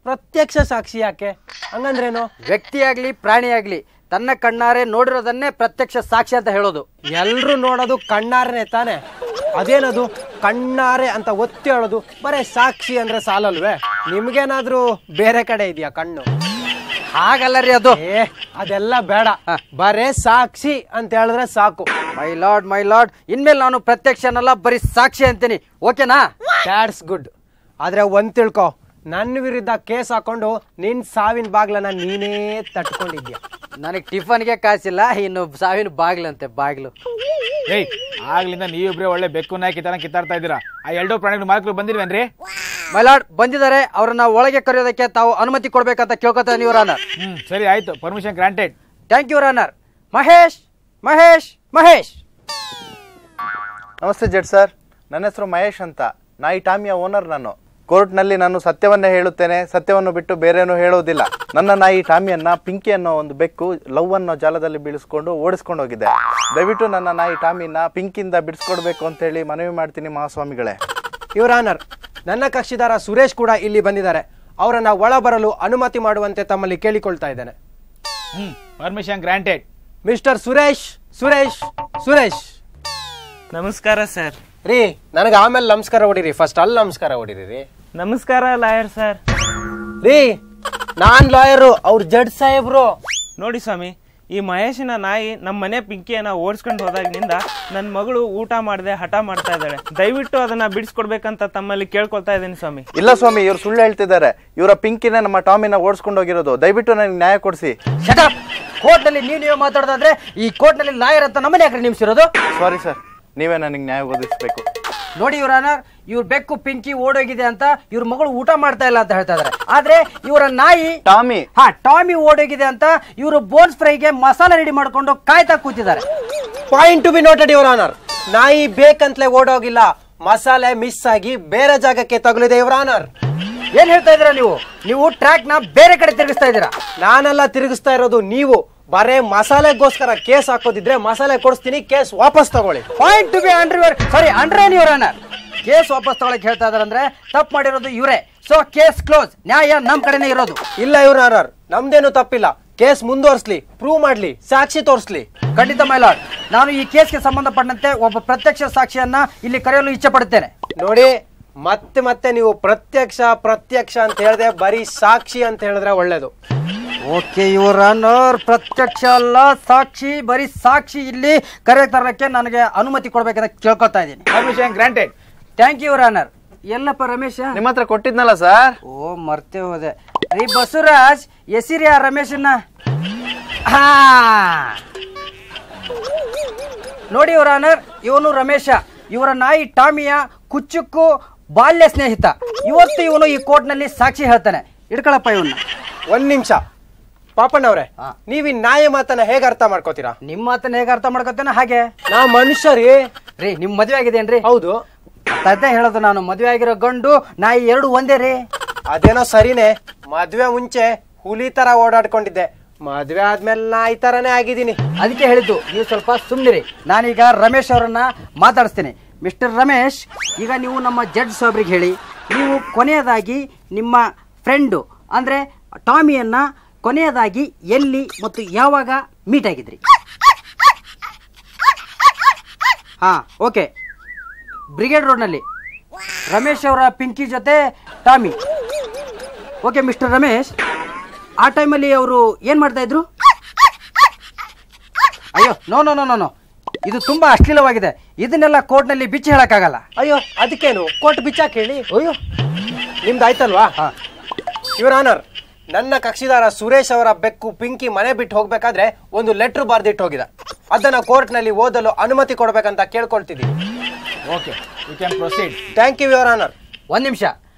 ಪ್ರತ್ಯಕ್ಷ ಸಾಕ್ಷಿ ಯಾಕೆ? ಹಂಗಂದ್ರೇನು? ವ್ಯಕ್ತಿಯಾಗ್ಲಿ ಪ್ರಾಣಿಯಾಗ್ಲಿ ತನ್ನ ಕಣ್ಣಾರೆ ನೋಡಿರೋದನ್ನೇ ಪ್ರತ್ಯಕ್ಷ ಸಾಕ್ಷಿ ಅಂತ ಹೇಳೋದು. ಎಲ್ರು ನೋಡೋದು ಕಣ್ಣಾರನೆ ತಾನೆ. ಅದೇನದು ಕಣ್ಣಾರೆ ಅಂತ ಒತ್ತಿ ಹೇಳೋದು? ಬರೇ ಸಾಕ್ಷಿ ಅಂದ್ರೆ ಸಾಲಲ್ವೇ? ನಿಮ್ಗೇನಾದ್ರೂ ಬೇರೆ ಕಡೆ ಇದೆಯಾ ಕಣ್ಣು? ಹಾಗಲ್ಲ ರೀ ಅದು. ಅದೆಲ್ಲ ಬೇಡ, ಬರೇ ಸಾಕ್ಷಿ ಅಂತ ಹೇಳಿದ್ರೆ ಸಾಕು. ಮೈ ಲಾರ್ಡ್, ಇನ್ಮೇಲೆ ನಾನು ಪ್ರತ್ಯಕ್ಷ ಅನ್ನಲ್ಲ, ಬರೀ ಸಾಕ್ಷಿ ಅಂತೀನಿ. ಓಕೆನಾ? That's good. ಆದ್ರೆ ಒಂದ್ ತಿಳ್ಕೊ, ನನ್ನ ವಿರುದ್ಧ ಕೇಸ್ ಹಾಕೊಂಡು ನಿನ್ ಸಾವಿನ ಬಾಗ್ಲನ್ನ ನೀನೇ ತಟ್ಕೊಂಡಿದ್ಯಾ. ನನಗೆ ಟಿಫನ್ಗೆ ಕಾಸಿಲ್ಲ, ಇನ್ನು ಸಾವಿನ ಬಾಗ್ಲಂತೆ ಬಾಗ್ಲು. ಏಯ್, ಆಗ್ಲಿಂದ ನೀವಿಬ್ರೆ ಒಳ್ಳೆ ಬೆಕ್ಕು ನಾಯಿ ಕಿತ್ತಾಡ್ತಾ ಇದ್ದೀರಾ. ಆ 2 ಪ್ರಾಣಿಗಳು ಮಾಲೀಕರು ಬಂದಿಲ್ವೇನ್ರಿ? ಮೈಲಾರ್ಡ್ ಬಂದಿದ್ದಾರೆ. ಅವ್ರನ್ನ ಒಳಗೆ ಕರೆಯೋದಕ್ಕೆ ತಾವು ಅನುಮತಿ ಕೊಡ್ಬೇಕಂತ ಕೇಳ್ಕೊತಾನೆ ಯುವರ್ ಆನರ್. ಸರಿ ಆಯ್ತು, permission granted. Thank you your honour. Mahesh. ನಮಸ್ತೆ ಜಡ್ ಸರ್. ನನ್ನ ಹೆಸರು ಮಹೇಶ್ ಅಂತ. ನಾಯಿ ಟಾಮಿಯ ಓನರ್ ನಾನು. ಕೋರ್ಟ್ನಲ್ಲಿ ನಾನು ಸತ್ಯವನ್ನೇ ಹೇಳುತ್ತೇನೆ, ಸತ್ಯವನ್ನು ಬಿಟ್ಟು ಬೇರೇನೂ ಹೇಳುವುದಿಲ್ಲ. ನನ್ನ ನಾಯಿ ಟಾಮಿಯನ್ನ ಪಿಂಕಿ ಅನ್ನೋ ಒಂದು ಬೆಕ್ಕು ಲವ್ ಅನ್ನೋ ಜಾಲದಲ್ಲಿ ಬೀಳಿಸ್ಕೊಂಡು ಓಡಿಸ್ಕೊಂಡು ಹೋಗಿದೆ. ದಯವಿಟ್ಟು ನನ್ನ ನಾಯಿ ಟಾಮಿನ ಪಿಂಕಿಯಿಂದ ಬಿಡಿಸ್ಕೊಡ್ಬೇಕು ಅಂತ ಹೇಳಿ ಮನವಿ ಮಾಡ್ತೀನಿ ಮಹಾಸ್ವಾಮಿಗಳೇ. ಯುವರ್ ಆನರ್, ನನ್ನ ಕಕ್ಷಿದಾರ ಸುರೇಶ್ ಕೂಡ ಇಲ್ಲಿ ಬಂದಿದ್ದಾರೆ. ಅವರನ್ನ ಒಳ ಬರಲು ಅನುಮತಿ ಮಾಡುವಂತೆ ತಮ್ಮಲ್ಲಿ ಕೇಳಿಕೊಳ್ತಾ ಇದ್ದೇನೆ. Permission granted. ಮಿಸ್ಟರ್ ಸುರೇಶ್. ನಮಸ್ಕಾರ ಸರ್. ರೀ, ನನಗೆ ಆಮೇಲೆ ನಮಸ್ಕಾರ ಹೊಡಿರಿ, ಫಸ್ಟ್ ಅಲ್ಲಿ ನಮಸ್ಕಾರ ಹೊಡಿರಿ. ನಮಸ್ಕಾರ ಲಾಯರ್ ಸರ್. ರೀ ನಾನ್ ಲಾಯರು, ಅವ್ರ ಜಡ್ಜ್ ಸಾಹೇಬ್ರು. ನೋಡಿ ಸ್ವಾಮಿ, ಈ ಮಹೇಶನ ನಾಯಿ ನಮ್ಮ ಮನೆ ಪಿಂಕಿಯನ್ನ ಓಡಿಸ್ಕೊಂಡು ಹೋದಾಗಿನಿಂದ ನನ್ನ ಮಗಳು ಊಟ ಮಾಡದೆ ಹಠ ಮಾಡ್ತಾ ಇದ್ದಾಳೆ. ದಯವಿಟ್ಟು ಅದನ್ನ ಬಿಡಿಸ್ಕೊಡ್ಬೇಕಂತ ತಮ್ಮಲ್ಲಿ ಕೇಳ್ಕೊಳ್ತಾ ಇದ್ದೀನಿ ಸ್ವಾಮಿ. ಇಲ್ಲ ಸ್ವಾಮಿ, ಇವ್ರು ಸುಳ್ಳು ಹೇಳ್ತಿದ್ದಾರೆ. ಇವರ ಪಿಂಕಿನ ನಮ್ಮ ಟಾಮಿನ ಓಡಿಸ್ಕೊಂಡು ಹೋಗಿರೋದು. ದಯವಿಟ್ಟು ನನಗೆ ನ್ಯಾಯ ಕೊಡಿಸಿ. ಕೋರ್ಟ್ ನಲ್ಲಿ ನೀವೇ ಮಾತಾಡೋದಾದ್ರೆ ಈ ಕೋರ್ಟ್ ನಲ್ಲಿ ಲಾಯರ್ ಅಂತ ನಮ್ಮನೆ ಯಾಕ್ರಿ ನಿಮ್ಸಿರೋದು? ಸಾರಿ ಸರ್, ನೀವೇ ನನಗೆ ನ್ಯಾಯ ಒದಗಿಸ್ಬೇಕು. ನೋಡಿ ಯುವರ್ ಆನರ್, ಇವ್ರ ಬೆಕ್ಕು ಪಿಂಕಿ ಓಡೋಗಿದೆ ಅಂತ ಇವ್ರ ಮಗಳು ಊಟ ಮಾಡ್ತಾ ಇಲ್ಲ ಅಂತ ಹೇಳ್ತಾ ಇದಾರೆ. ಆದ್ರೆ ಇವರ ನಾಯಿ ಟಾಮಿ ಓಡೋಗಿದೆ ಅಂತ ಇವರು ಬೋನ್ಸ್ ಫ್ರೈಗೆ ಮಸಾಲ ರೆಡಿ ಮಾಡ್ಕೊಂಡು ಕಾಯ್ತಾ ಕೂತಿದ್ದಾರೆ. Point to be noted your honour. ನಾಯಿ ಬೇಕಂತಲೇ ಓಡೋಗಿಲ್ಲ, ಮಸಾಲೆ ಮಿಸ್ ಆಗಿ ಬೇರೆ ಜಾಗಕ್ಕೆ ತಗುಲಿದೆ ಯುವರ್ ಆನರ್. ಏನ್ ಹೇಳ್ತಾ ಇದೀರಾ ನೀವು ಟ್ರ್ಯಾಕ್ ನ ಬೇರೆ ಕಡೆ ತಿರುಗಿಸ್ತಾ ಇದ್ದೀರಾ? ನಾನೆಲ್ಲ ತಿರುಗಿಸ್ತಾ ಇರೋದು ನೀವು. ಬರೇ ಮಸಾಲೆಗೋಸ್ಕರ ಕೇಸ್ ಹಾಕೋದಿದ್ರೆ ಮಸಾಲೆ ಕೊಡಿಸ್ತೀನಿ, ಕೇಸ್ ವಾಪಸ್ ತಗೊಳ್ಳಿ. Point to B under your honour. Case ವಾಪಸ್ ತಗೊಳಕ್ ಹೇಳ್ತಾ ಇದಾರೆ ಅಂದ್ರೆ ತಪ್ಪು ಮಾಡಿರೋದು ಇವರೇ. So case close. ನ್ಯಾಯ ನಮ್ ಕಡೆನೇ ಇರೋದು. ಇಲ್ಲ ಯುವರ್ ಆನರ್, ನಮ್ದೇನು ತಪ್ಪಿಲ್ಲ. ಕೇಸ್ ಮುಂದುವರ್ಸ್ಲಿ, ಪ್ರೂವ್ ಮಾಡ್ಲಿ, ಸಾಕ್ಷಿ ತೋರಿಸ್ಲಿ. ಖಂಡಿತ ಮೈ ಲಾರ್ಡ್, ನಾನು ಈ ಕೇಸ್ಗೆ ಸಂಬಂಧಪಟ್ಟಂತೆ ಒಬ್ಬ ಪ್ರತ್ಯಕ್ಷ ಸಾಕ್ಷಿಯನ್ನ ಇಲ್ಲಿ ಕರೆಯಲು ಇಚ್ಛೆ ಪಡುತ್ತೇನೆ. ನೋಡಿ, ಮತ್ತೆ ನೀವು ಪ್ರತ್ಯಕ್ಷ ಅಂತ ಹೇಳಿದ್ರೆ ಬರೀ ಸಾಕ್ಷಿ ಅಂತ ಹೇಳಿದ್ರೆ ಒಳ್ಳೇದು. ಓಕೆ ಯುವರ್ ಆನರ್, ಪ್ರತ್ಯಕ್ಷ ಅಲ್ಲ ಸಾಕ್ಷಿ, ಬರೀ ಸಾಕ್ಷಿ ಇಲ್ಲಿ ಕರೆ ತರಕ್ಕೆ ನನಗೆ ಅನುಮತಿ ಕೊಡ್ಬೇಕಂತ ಕೇಳ್ಕೊತಾ ಇದ್ದೀನಿ. Permission granted. Thank you your honour. ಎಲ್ಲಪ್ಪ ರಮೇಶ? ನಿಮ್ಮ ಹತ್ರ ಕೊಟ್ಟಿದ್ನಲ್ಲ ಸರ್. ಓ ಮರ್ತೇ ಹೋದೆ ರೀ. ಬಸವರಾಜ್ ಎಸಿರಿ ಆ ರಮೇಶನ್ನ. ನೋಡಿ ಯುವರ್ ಆನರ್, ಇವನು ರಮೇಶ, ಇವರ ನಾಯಿ ಟಾಮಿಯ ಕುಚ್ಚುಕ್ಕು ಬಾಲ್ಯ ಸ್ನೇಹಿತ. ಇವತ್ತು ಇವನು ಈ ಕೋರ್ಟ್ ನಲ್ಲಿ ಸಾಕ್ಷಿ ಹೇಳ್ತಾನೆ. ಇಡ್ಕೊಳಪ್ಪ ಇವನ್ನ. ಒಂದ್ ನಿಮಿಷ ಪಾಪಣ್ಣವ್ರೆ, ನೀವ್ ಈ ನಾಯಿ ಮಾತನ್ನ ಹೇಗೆ ಅರ್ಥ ಮಾಡ್ಕೋತೀರಾ? ನಿಮ್ಮ ಮಾತನ್ನ ಹೇಗೆ ಅರ್ಥ ಮಾಡ್ಕೋತೇನೆ ಹಾಗೆ. ನಾ ಮನುಷ್ಯ ರೀ ನಿಮ್ ಮದ್ವೆ ಆಗಿದೇನ್ರಿ? ಹೌದು. ಅದೇ ಹೇಳೋದು ನಾನು, ಮದ್ವೆ ಆಗಿರೋ ಗಂಡು ನಾಯಿ ಎರಡು ಒಂದೇ ರೀ. ಅದೇನೋ ಸರಿನೇ. ಮದ್ವೆ ಮುಂಚೆ ಹುಲಿ ತರ ಓಡಾಡ್ಕೊಂಡಿದ್ದೆ, ಮದ್ವೆ ಆದ್ಮೇಲೆ ನಾಯಿ ತರನೇ ಆಗಿದ್ದೀನಿ. ಅದಕ್ಕೆ ಹೇಳಿದ್ದು ನೀವು ಸ್ವಲ್ಪ ಸುಮ್ನಿರಿ. ನಾನೀಗ ರಮೇಶ್ ಅವರನ್ನ ಮಾತಾಡಿಸ್ತೀನಿ. ಮಿಸ್ಟರ್ ರಮೇಶ್, ಈಗ ನೀವು ನಮ್ಮ ಜಡ್ಜ್ ಸಾಬ್ರಿಗೆ ಹೇಳಿ, ನೀವು ಕೊನೆಯದಾಗಿ ನಿಮ್ಮ ಫ್ರೆಂಡು ಅಂದ್ರೆ ಟಾಮಿಯನ್ನ ಕೊನೆಯದಾಗಿ ಎಲ್ಲಿ ಮತ್ತು ಯಾವಾಗ ಮೀಟ್ ಆಗಿದ್ರಿ? ಹಾ ಓಕೆ, ಬ್ರಿಗೇಡ್ ರೋಡ್ನಲ್ಲಿ ರಮೇಶ್ ಅವರ ಪಿಂಕಿ ಜೊತೆ ಟಾಮಿ. ಓಕೆ ಮಿಸ್ಟರ್ ರಮೇಶ್, ಆ ಟೈಮಲ್ಲಿ ಅವರು ಏನ್ ಮಾಡ್ತಾ ಇದ್ರು? ಅಯ್ಯೋ ನೋ, ಇದು ತುಂಬಾ ಅಶ್ಲೀಲವಾಗಿದೆ. ಇದನ್ನೆಲ್ಲ ಕೋರ್ಟ್ನಲ್ಲಿ ಬಿಚ್ಚಿ ಹೇಳಕ್ಕಾಗಲ್ಲ. ಅಯ್ಯೋ ಅದಕ್ಕೇನು, ಕೋರ್ಟ್ ಬಿಚ್ಚಾಕ್ ಹೇಳಿ. ಅಯ್ಯೋ ನಿಮ್ದು ಆಯ್ತಲ್ವಾ? ಯುವರ್ ಆನರ್, ನನ್ನ ಕಕ್ಷಿದಾರ ಸುರೇಶ್ ಅವರ ಬೆಕ್ಕು ಪಿಂಕಿ ಮನೆ ಬಿಟ್ಟು ಹೋಗ್ಬೇಕಾದ್ರೆ ಒಂದು ಲೆಟರ್ ಬರ್ದಿಟ್ಟು ಹೋಗಿದೆ. ಅದನ್ನ ಕೋರ್ಟ್ ನಲ್ಲಿ ಓದಲು ಅನುಮತಿ ಕೊಡ್ಬೇಕಂತ ಕೇಳ್ಕೊಳ್ತಿದ್ದೀನಿ. Okay, you can proceed. Thank you your honour. ಒಂದ್ ನಿಮಿಷ,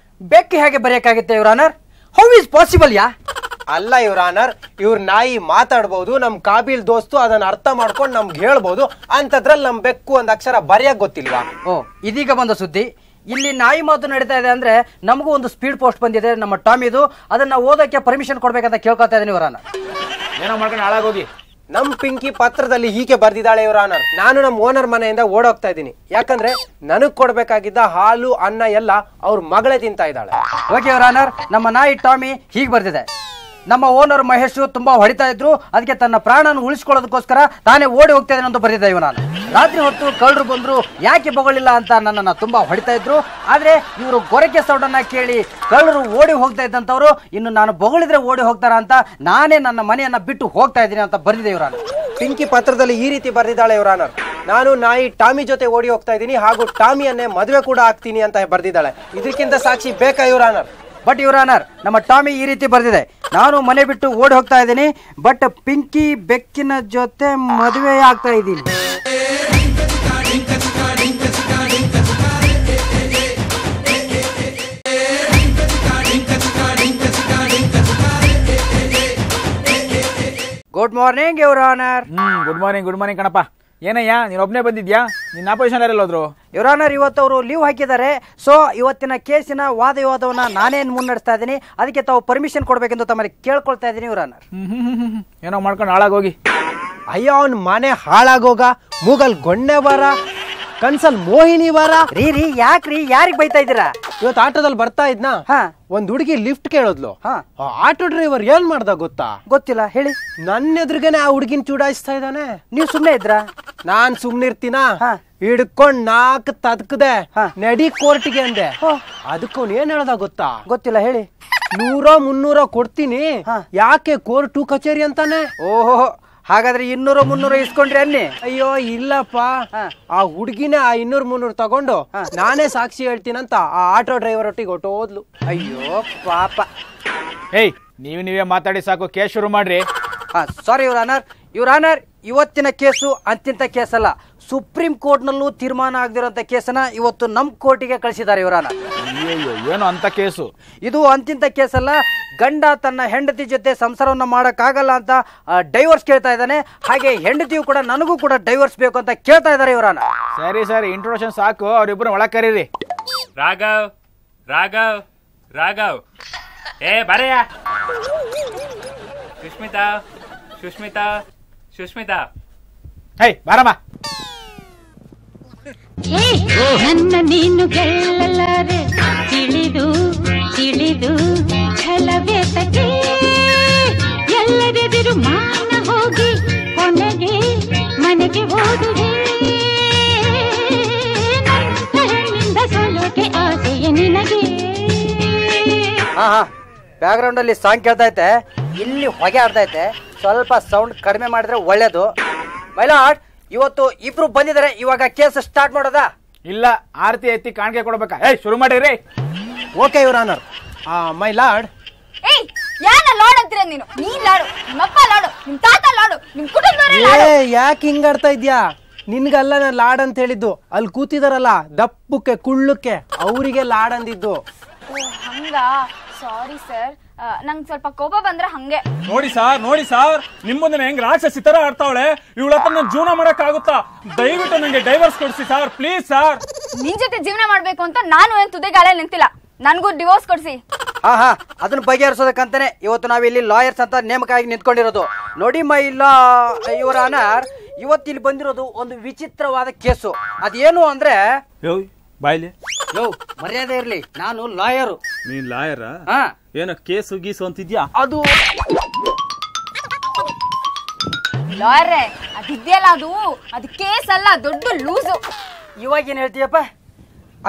ಬೆಕ್ಕು ಹೇಗೆ ಬರೆಯಕ್ಕಾಗುತ್ತೆ your honour? How is possible ಯಾ? ಅಲ್ಲ ಯುವರ್ ಆನರ್, ಇವ್ರ ನಾಯಿ ಮಾತಾಡ್ಬಹುದು, ನಮ್ ಕಾಬಿಲ್ ದೋಸ್ತು ಅದನ್ನ ಅರ್ಥ ಮಾಡ್ಕೊಂಡು ನಮ್ಗೆ ಹೇಳ್ಬಹುದು. ಅಂತದ್ರಲ್ಲಿ ನಮ್ ಬೆಕ್ಕು ಒಂದ್ ಅಕ್ಷರ ಬರೆಯಕ್ ಗೊತ್ತಿಲ್ವಾ? ಓ, ಇದೀಗ ಬಂದ ಸುದ್ದಿ. ಇಲ್ಲಿ ನಾಯಿ ಮಾತು ನಡೀತಾ ಇದೆ ಅಂದ್ರೆ ನಮಗೂ ಒಂದು ಸ್ಪೀಡ್ ಪೋಸ್ಟ್ ಬಂದಿದೆ ನಮ್ಮ ಟಾಮಿದು. ಅದನ್ನ ಓದಕ್ಕೆ ಪರ್ಮಿಷನ್ ಕೊಡ್ಬೇಕಂತ ಕೇಳ್ಕೊತಾ ಇದ್ದೀನಿ ಯುವರ್ ಆನರ್. ಏನೋ ಮಾಡ್ಕೊಂಡು ಹಾಳಾಗೋಗಿ. ನಮ್ ಪಿಂಕಿ ಪತ್ರದಲ್ಲಿ ಹೀಗೆ ಬರ್ದಿದ್ದಾಳೆ ಯುವರ್ ಆನರ್. ನಾನು ನಮ್ಮ ಓನರ್ ಮನೆಯಿಂದ ಓಡೋಗ್ತಾ ಇದ್ದೀನಿ, ಯಾಕಂದ್ರೆ ನನಗ್ ಕೊಡ್ಬೇಕಾಗಿದ್ದ ಹಾಲು ಅನ್ನ ಎಲ್ಲ ಅವ್ರ ಮಗಳೇ ತಿಂತಾ ಇದ್ದಾಳೆ. ಓಕೆ ಯುವರ್ ಆನರ್, ನಮ್ಮ ನಾಯಿ ಟಾಮಿ ಹೀಗೆ ಬರ್ದಿದೆ. ನಮ್ಮ ಓನರ್ ಮಹೇಶ್ ತುಂಬಾ ಹೊಡಿತಾ ಇದ್ರು, ಅದಕ್ಕೆ ತನ್ನ ಪ್ರಾಣನ ಉಳಿಸ್ಕೊಳ್ಳೋದಕ್ಕೋಸ್ಕರ ತಾನೇ ಓಡಿ ಹೋಗ್ತಾ ಇದ್ದಾನೆ ಅಂತ ಬರೆದಿದ್ದೆ ಇವ. ನಾನು ರಾತ್ರಿ ಹೊತ್ತು ಕಳ್ಳರು ಬಂದ್ರು, ಯಾಕೆ ಬಗಳಿಲ್ಲ ಅಂತ ನನ್ನನ್ನ ತುಂಬಾ ಹೊಡಿತಾ ಇದ್ರು. ಆದ್ರೆ ಇವರು ಗೊರಕೆ ಸೌಂಡನ್ನ ಕೇಳಿ ಕಳ್ಳರು ಓಡಿ ಹೋಗ್ತಾ ಇದ್ದಂತವ್ರು ಇನ್ನು ನಾನು ಬಗಳಿದ್ರೆ ಓಡಿ ಹೋಗ್ತಾರ ಅಂತ ನಾನೇ ನನ್ನ ಮನೆಯನ್ನ ಬಿಟ್ಟು ಹೋಗ್ತಾ ಇದ್ದೀನಿ ಅಂತ ಬರೆದಿದೆ ಇವ್ರ. ಪಿಂಕಿ ಪತ್ರದಲ್ಲಿ ಈ ರೀತಿ ಬರ್ದಿದ್ದಾಳೆ ಯುವರ್ ಆನರ್. ನಾನು ನಾಯಿ ಟಾಮಿ ಜೊತೆ ಓಡಿ ಹೋಗ್ತಾ ಇದ್ದೀನಿ, ಹಾಗೂ ಟಾಮಿಯನ್ನೇ ಮದುವೆ ಕೂಡ ಆಗ್ತೀನಿ ಅಂತ ಬರ್ದಿದ್ದಾಳೆ. ಇದಕ್ಕಿಂತ ಸಾಕ್ಷಿ ಬೇಕಾ your honour? But your honour, ನಮ್ಮ ಟಾಮಿ ಈ ರೀತಿ ಬರ್ದಿದೆ, ನಾನು ಮನೆ ಬಿಟ್ಟು ಓಡಿ ಹೋಗ್ತಾ ಇದ್ದೀನಿ, ಬಟ್ ಪಿಂಕಿ ಬೆಕ್ಕಿನ ಜೊತೆ ಮದುವೆ ಆಗ್ತಾ ಇದ್ದೀನಿ. Good morning your honour. Good morning ಕಣಪ್ಪ. ಏನಯ್ಯ, ನೀನ್ ಒಬ್ನೇ ಬಂದಿದ್ಯಾ? ನಿನ್ನ ಅಪೋಸಿಷನ್ ಯಾರೆಲ್ಲೋದ್ರು? ಯುವರ್ ಆನರ್, ಇವತ್ತು ಅವರು ಲೀವ್ ಹಾಕಿದ್ದಾರೆ. ಸೊ ಇವತ್ತಿನ ಕೇಸಿನ ವಾದವಿವಾದವನ್ನ ನಾನೇನ್ ಮುನ್ನಡೆಸ್ತಾ ಇದ್ದೀನಿ, ಅದಕ್ಕೆ ತಾವು ಪರ್ಮಿಷನ್ ಕೊಡ್ಬೇಕೆಂದು ತಮ್ಮಲ್ಲಿ ಕೇಳ್ಕೊಳ್ತಾ ಇದ್ದೀನಿ ಯುವರ್ ಆನರ್. ಏನೋ ಮಾಡ್ಕೊಂಡು ಹಾಳಾಗೋಗಿ. ಅಯ್ಯೋ, ಅವ್ನ ಮನೆ ಹಾಳಾಗೋಗ, ಮೂಗಲ್ ಗೊಣ್ಣೆ ಬಾರ, ಕನ್ಸಲ್ ಮೋಹಿನಿ ಬಾರ. ರೀ ಯಾಕ್ರಿ, ಯಾರಿಗ್ ಬೈತಾ ಇದ್ದೀರಾ? ಇವತ್ತು ಆಟೋದಲ್ಲಿ ಬರ್ತಾ ಇದ್ನಾ, ಒಂದ್ ಹುಡುಗಿ ಲಿಫ್ಟ್ ಕೇಳೋದ್ಲು. ಆಟೋ ಡ್ರೈವರ್ ಏನ್ ಮಾಡ್ದ ಗೊತ್ತಾ? ಗೊತ್ತಿಲ್ಲ, ಹೇಳಿ. ನನ್ನ ಎದುರುಗೇನೆ ಆ ಹುಡುಗಿನ ಚೂಡಾಯಿಸ್ತಾ ಇದ್ದಾನೆ. ನೀವು ಸುಮ್ನೆ ಇದ್ರಾ? ನಾನ್ ಸುಮ್ನಿರ್ತೀನ? ಹಿಡ್ಕೊಂಡ್ ನಾಕ್ ತದ್ಕದೆ ನಡಿ ಕೋರ್ಟಿಗೆ ಅಂದೆ. ಅದಕ್ಕೆ ಅವ್ನು ಏನ್ ಹೇಳ್ದ ಗೊತ್ತಾ? ಗೊತ್ತಿಲ್ಲ, ಹೇಳಿ. 100 300 ಕೊಡ್ತೀನಿ, ಯಾಕೆ ಕೋರ್ಟು ಕಚೇರಿ ಅಂತಾನೆ. ಓಹೋ, ಹಾಗಾದ್ರೆ 200 300 ಇಸ್ಕೊಂಡ್ರಿ ಅನ್ನಿ. ಅಯ್ಯೋ ಇಲ್ಲಪ್ಪ, ಆ ಹುಡುಗಿನ ಆ 200 300 ತಗೊಂಡು ನಾನೇ ಸಾಕ್ಷಿ ಹೇಳ್ತೀನಂತ ಆ ಆಟೋ ಡ್ರೈವರ್ ಒಟ್ಟಿಗೆ ಹೊಟ್ಟೋದ್ಲು. ಅಯ್ಯೋ ಪಾಪ. ಏಯ್ ನೀವೇ ಮಾತಾಡಿ ಸಾಕು, ಕೇಸ್ ಶುರು ಮಾಡ್ರಿ. ಸಾರಿ ಯುವರ್ ಆನರ್, ಇವತ್ತಿನ ಕೇಸು ಅಂತಿಂತ ಕೇಸ್ ಅಲ್ಲ. ಸುಪ್ರೀಂ ಕೋರ್ಟ್ ನಲ್ಲೂ ತೀರ್ಮಾನ ಆಗದಿರೋಂಥ ಕೇಸನ್ನ ಇವತ್ತು ನಮ್ಮ ಕೋರ್ಟಿಗೆ ಕಳಿಸಿದ್ದಾರೆ ಯುವರ್ ಆನರ್. ಏನು ಅಂತ ಕೇಸು? ಇದು ಅಂತಿಂತ ಕೇಸ್ ಅಲ್ಲ. ಗಂಡ ತನ್ನ ಹೆಂಡತಿ ಜೊತೆ ಸಂಸಾರವನ್ನ ಮಾಡಕ್ಕಾಗಲ್ಲ ಅಂತ ಡೈವರ್ಸ್ ಕೇಳ್ತಾ ಇದ್ದಾನೆ. ಹಾಗೆ ಹೆಂಡತಿಯು ಕೂಡ ನನಗೂ ಕೂಡ ಡೈವರ್ಸ್ ಬೇಕು ಅಂತ ಕೇಳ್ತಾ ಇದ್ದಾರೆ ಯುವರ್ ಆನರ್. ಸರಿ ಇಂಟ್ರೊಡಕ್ಷನ್ ಸಾಕು, ಅವ್ರಿಬ್ರು ಒಳಗ್ ಕರೀರಿ. ರಾಘವ್ ರಾಘವ್ ರಾಘವ್, ಬರೆಯ. ಸುಷ್ಮಿತಾ ಬಾರಮ್ಮ. ನನ್ನ ನೀನು ಗೆಲ್ಲಲಾರೆ, ತಿಳಿದು ತಿಳಿದು ಛಲವೇತಕ್ಕೆ ಎಲ್ಲರೆದುರು ಮಾನ ಹೋಗಿ ಕೊನೆಗೆ ಮನೆಗೆ ಹೋದುವೆ. ಹೆಣ್ಣಿಂದ ಸೋಲೋಕೆ ಆಸೆಯ ನಿನಗೆ. ಬ್ಯಾಕ್ ಗ್ರೌಂಡ್ ಅಲ್ಲಿ ಸಾಂಗ್ ಕೇಳ್ತಾ ಐತೆ, ಇಲ್ಲಿ ಹೊಗೆ ಆಡ್ತಾ ಐತೆ. ಸ್ವಲ್ಪ ಸೌಂಡ್ ಕಡಿಮೆ ಮಾಡಿದ್ರೆ ಒಳ್ಳೇದು. ಮೈಲಾಡ್, ಇವತ್ತು ಇಬ್ರು ಬಂದಿದ್ದಾರೆ. ಇವಾಗ ಕೇಸ್ ಸ್ಟಾರ್ಟ್ ಮಾಡೋದಾ? ಇಲ್ಲ, ಆರತಿ ಎತ್ತಿ ಕಾಣಿಕೆ ಕೊಡ್ಬೇಕಾ? ಶುರು ಮಾಡಿರಿ. Okay your honour. My lord. ಯಾರ ಲಾರ್ಡ್ ಅಂತೀರ ನೀನು? ನೀನ್ ಲಾಡು, ನಿಮ್ಮಪ್ಪ ಲಾಡು, ನಿಮ್ ತಾತ ಲಾಡು, ನಿಮ್ ಕುಟುಂಬದವರೇ. ಯಾಕೆ ಹಿಂಗಾಡ್ತಾ ಇದ್ಯಾ? ನಿನ್ಗಲ್ಲ ನಾನು ಲಾಡ್ ಅಂತ ಹೇಳಿದ್ದು, ಅಲ್ಲಿ ಕೂತಿದಾರಲ್ಲ ದಪ್ಪಕ್ಕೆ ಕುಳ್ಳಕ್ಕೆ ಅವರಿಗೆ ಲಾಡ್ ಅಂದಿದ್ದು. ಹಂಗ ಸಾರಿ ಸರ್, ನಂಗೆ ಸ್ವಲ್ಪ ಕೋಪ ಬಂದ್ರೆ ಹಂಗೆ. ನೋಡಿ ಸಾರ್ ನಿಮ್ ಮುಂದೆ ಹೆಂಗ್ ರಾಕ್ಷಸಿ ತರ ಆಡ್ತಾವಳೆ. ಇವಳ ಹತ್ರ ನಾನು ಜೀವನ ಮಾಡಕ್ ಆಗುತ್ತಾ? ದಯವಿಟ್ಟು ನಂಗೆ ಡೈವರ್ಸ್ ಕೊಡ್ಸಿ ಸಾರ್, ಪ್ಲೀಸ್ ಸಾರ್. ನಿನ್ ಜೊತೆ ಜೀವನ ಮಾಡ್ಬೇಕು ಅಂತ ನಾನು ಏನ್ ತುದಿಗಾಳೆ ನಿಂತಿಲ್ಲ. ನನ್ಗೂ ಡಿವೋರ್ಸ್ ಕೊಡ್ಸಿ. ಅದನ್ನ ಬಗೆಹರಿಸೋದಕ್ಕಂತಾನೆ ಇವತ್ತು ನಾವಿಲ್ಲಿ ಲಾಯರ್ಸ್ ಅಂತ ನೇಮಕ ಆಗಿ ನಿಂತ್ಕೊಂಡಿರೋದು. ನೋಡಿ ಯುವರ್ ಆನರ್, ಇವತ್ತಿಲ್ಲಿ ಬಂದಿರೋದು ಒಂದು ವಿಚಿತ್ರವಾದ ಕೇಸು. ಅದೇನು ಅಂದ್ರೆ, ಬಾಯ್ಲಿ ಮರ್ಯಾದೆ ಇರ್ಲಿ, ನಾನು ಲಾಯರು. ನೀನ್ ಲಾಯರ? ಏನ ಕೇಸು ಗೀಸು ಅಂತಿದ್ಯಾ? ಅದು ಲಾಯರೇ, ಅದಿದ್ಯಲ್ಲ, ಅದು ಕೇಸ್ ಅಲ್ಲ, ದೊಡ್ಡ ಲೂಸು. ಇವಾಗ ಏನ್ ಹೇಳ್ತೀಯಪ್ಪ?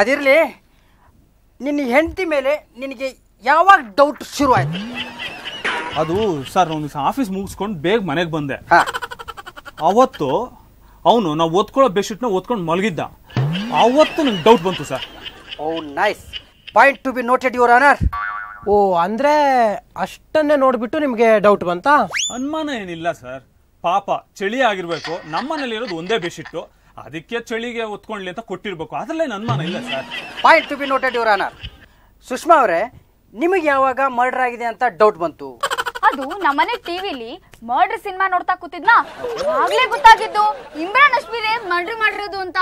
ಅದಿರ್ಲಿ, ನಿನ್ನ ಹೆಂಡತಿ ಮೇಲೆ ನಿನಗೆ ಯಾವಾಗ ಡೌಟ್ ಶುರು ಆಯ್ತು? ಅದು ಸರ್, ಒಂದು ಆಫೀಸ್ ಮುಗಿಸ್ಕೊಂಡು ಬೇಗ ಮನೆಗೆ ಬಂದೆ. ಅವತ್ತು ಅವನು ನಾವು ಓದ್ಕೊಳ್ಳೋ ಬೆಡ್ಶೀಟ್ನ ಓದ್ಕೊಂಡು ಮಲಗಿದ್ದ. ಅವತ್ತು ನಂಗೆ ಡೌಟ್ ಬಂತು sir. Oh nice, point to be noted your honour. ಓ, ಅಂದ್ರೆ ಅಷ್ಟನ್ನೇ ನೋಡ್ಬಿಟ್ಟು ನಿಮ್ಗೆ ಡೌಟ್ ಬಂತಾ? ಅನುಮಾನ ಏನಿಲ್ಲ ಸರ್, ಪಾಪ ಚಳಿ ಆಗಿರ್ಬೇಕು. ನಮ್ಮನೇಲಿ ಇರೋದು ಒಂದೇ ಬೆಡ್ಶೀಟ್, ಅದಕ್ಕೆ ಚಳಿಗೆ ಒತ್ಕೊಂಡ್ಲಿ ಅಂತ ಕೊಟ್ಟಿರ್ಬೇಕು. ಅದ್ರಲ್ಲೇನು ಅನುಮಾನ ಇಲ್ಲ sir. Point to be noted your honour. Sushma ಅವರೇ, ನಿಮಗೆ ಯಾವಾಗ ಮರ್ಡರ್ ಆಗಿದೆ ಅಂತ ಡೌಟ್ ಬಂತು? ಅದು ನಮ್ಮನೆ ಟಿವಿಲಿ ಮರ್ಡರ್ ಸಿನಿಮಾ ನೋಡ್ತಾ ಕೂತಿದ್ನಾ, ಆಗ್ಲೇ ಗೊತ್ತಾಗಿದ್ದು ಇಮ್ರಾನ್ ಹಶ್ಮಿನೇ ಮರ್ಡರ್ ಮಾಡಿರೋದು ಅಂತ.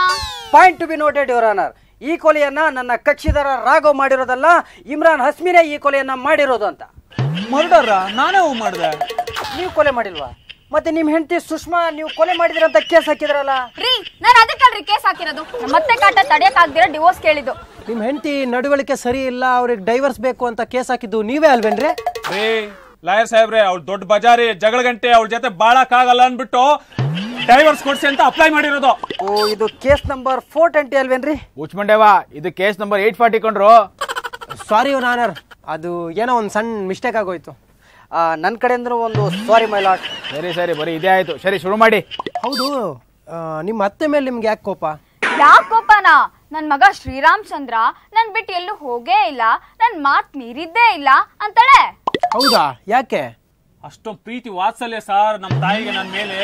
Point to be noted your honour. ಈ ಕೊಲೆಯನ್ನ ನನ್ನ ಕಕ್ಷಿದಾರ ರಾಘವ್ ಮಾಡಿರೋದಲ್ಲ, ಇಮ್ರಾನ್ ಹಶ್ಮಿನೇ ಈ ಕೊಲೆಯನ್ನ ಮಾಡಿರೋದು ಅಂತ. ಮರ್ಡರ್ ನಾನೇ ಮಾಡಿದೆ. ನೀವು ಕೊಲೆ ಮಾಡಿಲ್ವಾ? ಮತ್ತೆ ನಿಮ್ ಹೆಂಡತಿ ಸುಷ್ಮಾ ನೀವು ಕೊಲೆ ಮಾಡಿದ್ರಂತ ಕೇಸ್ ಹಾಕಿದ್ರಲ್ಲ ರೀ? ನಾನು ಅದಕ್ಕಲ್ರಿ ಕೇಸ್ ಹಾಕಿರೋದು. ಮತ್ತೆ ಕಾಟ ತಡೆಯಕ್ ಆಗ್ದಿರ ಡಿವೋರ್ಸ್ ಕೇಳಿದ್ದು. ನಿಮ್ ಹೆಂಡತಿ ನಡವಳಿಕೆ ಸರಿ ಇಲ್ಲ, ಅವ್ರಿಗೆ ಡೈವರ್ಸ್ ಬೇಕು ಅಂತ ಕೇಸ್ ಹಾಕಿದ್ದು ನೀವೇ ಅಲ್ವೇನ್ರಿ? ಲಾಯರ್ ಸಾಹೇಬ್ರೆ, ಅವ್ಳು ದೊಡ್ಡ ಬಜಾರಿ ಜಗಳ ಗಂಟೆ, ಅವಳ ಜೊತೆ ಬಾಳಕ್ಕಾಗಲ್ಲ ಅನ್ಬಿಟ್ಟು ಡೈವರ್ಸ್ ಕೊಡ್ಸಿ ಅಂತ ಅಪ್ಲೈ ಮಾಡಿರೋದು. ಓ, ಇದು ಕೇಸ್ ನಂಬರ್ 420 ಅಲ್ವೇನ್ರಿ? ಮುಚ್ಮಂಡೇವಾ, ಇದು ಕೇಸ್ ನಂಬರ್ 840 ಕೊಂಡ್ರು. ಸಾರಿ ಯುವರ್ ಆನರ್, ಅದು ಏನೋ ಒಂದು ಸಣ್ಣ ಮಿಸ್ಟೇಕ್ ಆಗೋಯ್ತು. ನನ್ನ ಕಡೆಯಿಂದ ಒಂದು ಸಾರಿ ಮೈ ಲಾರ್ಡ್. ಸರಿ ಬರೀ ಇದೇ ಆಯ್ತು. ಸರಿ, ಶುರು ಮಾಡಿ. ಹೌದು, ನಿಮ್ಮ ಅತ್ತೆ ಮೇಲೆ ನಿಮ್ಗೆ ಯಾಕೆ ಕೋಪ? ಯಾಕೆ ಕೋಪನಾ? ನನ್ ಮಗ ಶ್ರೀರಾಮ್ ಚಂದ್ರ ನನ್ ಬಿಟ್ಟು ಎಲ್ಲೂ ಹೋಗೇ ಇಲ್ಲ, ನನ್ ಮಾತ್ ಮೀರಿದ್ದೇ ಇಲ್ಲ ಅಂತಾಳೆ. ಹೌದಾ? ಯಾಕೆ ಅಷ್ಟೊಂದು ಪ್ರೀತಿ ವಾತ್ಸಲ್ಯ ಸಾರ್ ನಮ್ ತಾಯಿಗೆ ನನ್ನ ಮೇಲೆ?